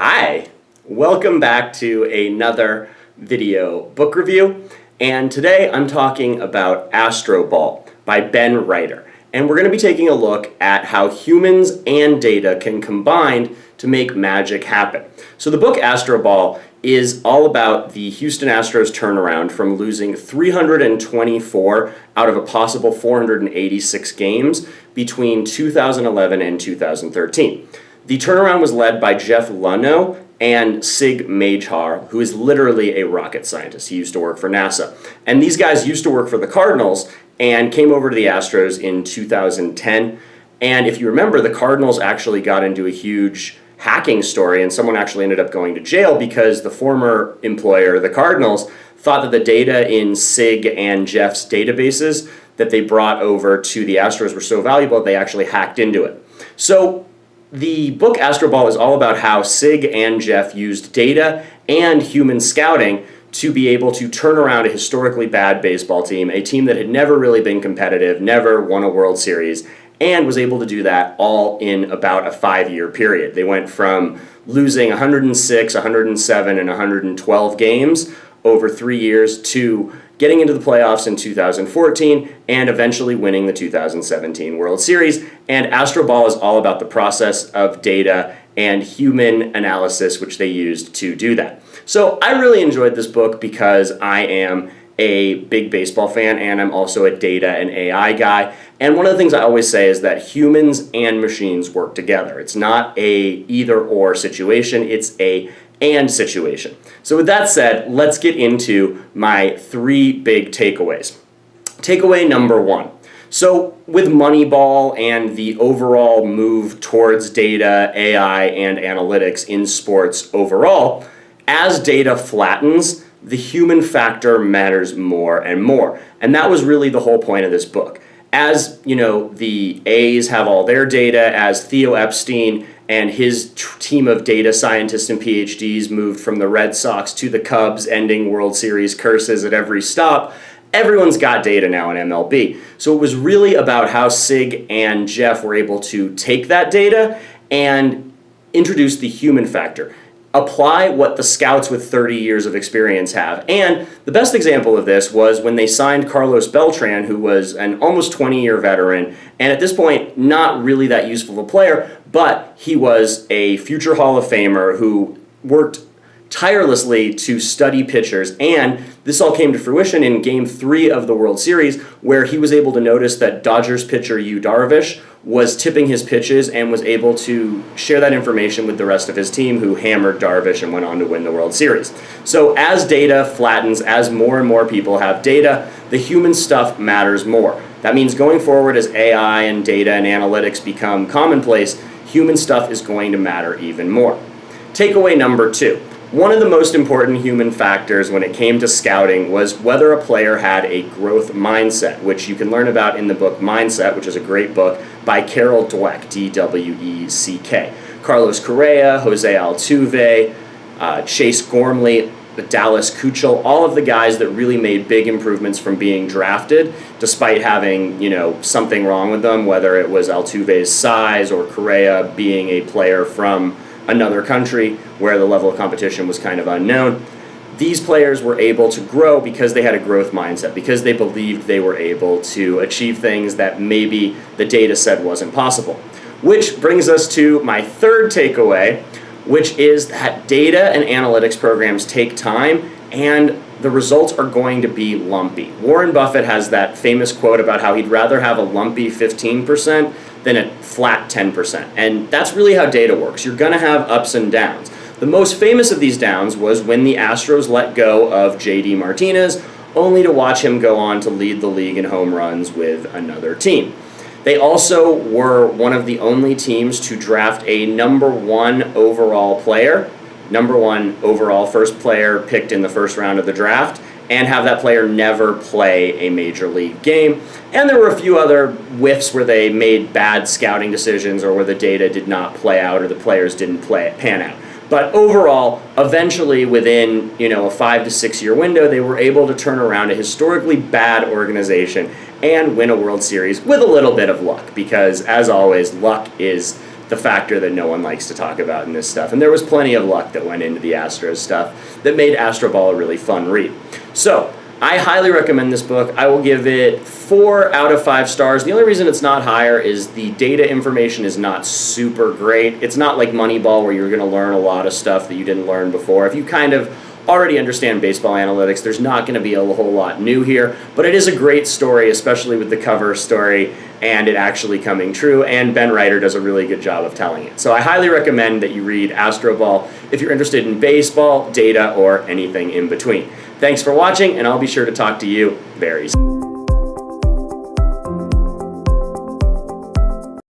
Hi, welcome back to another video book review, and today I'm talking about Astroball by Ben Reiter, and we're going to be taking a look at how humans and data can combine to make magic happen. So the book Astroball is all about the Houston Astros turnaround from losing 324 out of a possible 486 games between 2011 and 2013. The turnaround was led by Jeff Luhnow and Sig Majhar, who is literally a rocket scientist. He used to work for NASA. And these guys used to work for the Cardinals and came over to the Astros in 2010. And if you remember, the Cardinals actually got into a huge hacking story, and someone actually ended up going to jail because the former employer, the Cardinals, thought that the data in Sig and Jeff's databases that they brought over to the Astros were so valuable that they actually hacked into it. So the book Astroball is all about how Sig and Jeff used data and human scouting to be able to turn around a historically bad baseball team, a team that had never really been competitive, never won a World Series, and was able to do that all in about a 5-year period. They went from losing 106, 107, and 112 games over 3 years to getting into the playoffs in 2014 and eventually winning the 2017 World Series. And Astroball is all about the process of data and human analysis, which they used to do that. So I really enjoyed this book because I am a big baseball fan and I'm also a data and AI guy. And one of the things I always say is that humans and machines work together. It's not a either or situation, it's a and situation. So with that said, let's get into my 3 big takeaways. Takeaway number 1. So with Moneyball and the overall move towards data, AI, and analytics in sports overall, as data flattens, the human factor matters more and more. And that was really the whole point of this book. As, you know, the A's have all their data, as Theo Epstein and his team of data scientists and PhDs moved from the Red Sox to the Cubs, ending World Series curses at every stop, everyone's got data now in MLB. So it was really about how Sig and Jeff were able to take that data and introduce the human factor. Apply what the scouts with 30 years of experience have. And the best example of this was when they signed Carlos Beltran, who was an almost 20-year veteran, and at this point, not really that useful of a player, but he was a future Hall of Famer who worked tirelessly to study pitchers, and this all came to fruition in Game 3 of the World Series, where he was able to notice that Dodgers pitcher Yu Darvish was tipping his pitches and was able to share that information with the rest of his team, who hammered Darvish and went on to win the World Series. So as data flattens, as more and more people have data, the human stuff matters more. That means going forward, as AI and data and analytics become commonplace, human stuff is going to matter even more. Takeaway number 2. One of the most important human factors when it came to scouting was whether a player had a growth mindset, which you can learn about in the book Mindset, which is a great book by Carol Dweck, D-W-E-C-K. Carlos Correa, Jose Altuve, Chase Gormley, Dallas Keuchel, all of the guys that really made big improvements from being drafted, despite having, something wrong with them, whether it was Altuve's size or Correa being a player from another country where the level of competition was kind of unknown. These players were able to grow because they had a growth mindset, because they believed they were able to achieve things that maybe the data said wasn't possible. Which brings us to my 3rd takeaway, which is that data and analytics programs take time and the results are going to be lumpy. Warren Buffett has that famous quote about how he'd rather have a lumpy 15% than a flat 10%. And that's really how data works. You're going to have ups and downs. The most famous of these downs was when the Astros let go of J.D. Martinez, only to watch him go on to lead the league in home runs with another team. They also were one of the only teams to draft a number 1 overall player, number 1 overall first player picked in the first round of the draft, and have that player never play a major league game. And there were a few other whiffs where they made bad scouting decisions or where the data did not play out or the players didn't pan out. But overall, eventually within a 5 to 6 year window, they were able to turn around a historically bad organization and win a World Series with a little bit of luck, because as always, luck is the factor that no one likes to talk about in this stuff. And there was plenty of luck that went into the Astros stuff that made Astroball a really fun read. So I highly recommend this book. I will give it 4 out of 5 stars. The only reason it's not higher is the data information is not super great. It's not like Moneyball where you're going to learn a lot of stuff that you didn't learn before. If you kind of already understand baseball analytics, there's not going to be a whole lot new here, but it is a great story, especially with the cover story and it actually coming true, and Ben Reiter does a really good job of telling it. So I highly recommend that you read Astroball if you're interested in baseball, data, or anything in between. Thanks for watching, and I'll be sure to talk to you very soon.